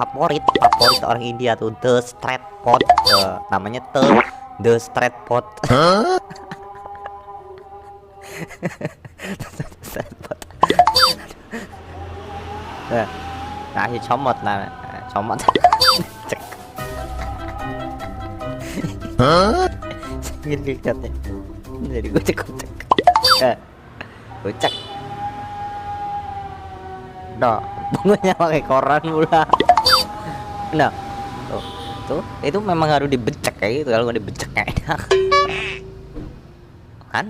favorit orang India tuh, The Street Pot. Namanya The Street Pot. Street Pot. Nah, si comot lah, comot. Cek. Gini lihatnya. Jadi gocek. Gocek. Nah, bunganya pakai koran pula. Nah, tuh, itu memang harus dibecek kayak gitu. Kalau nggak dibecek kayak enak. Kan?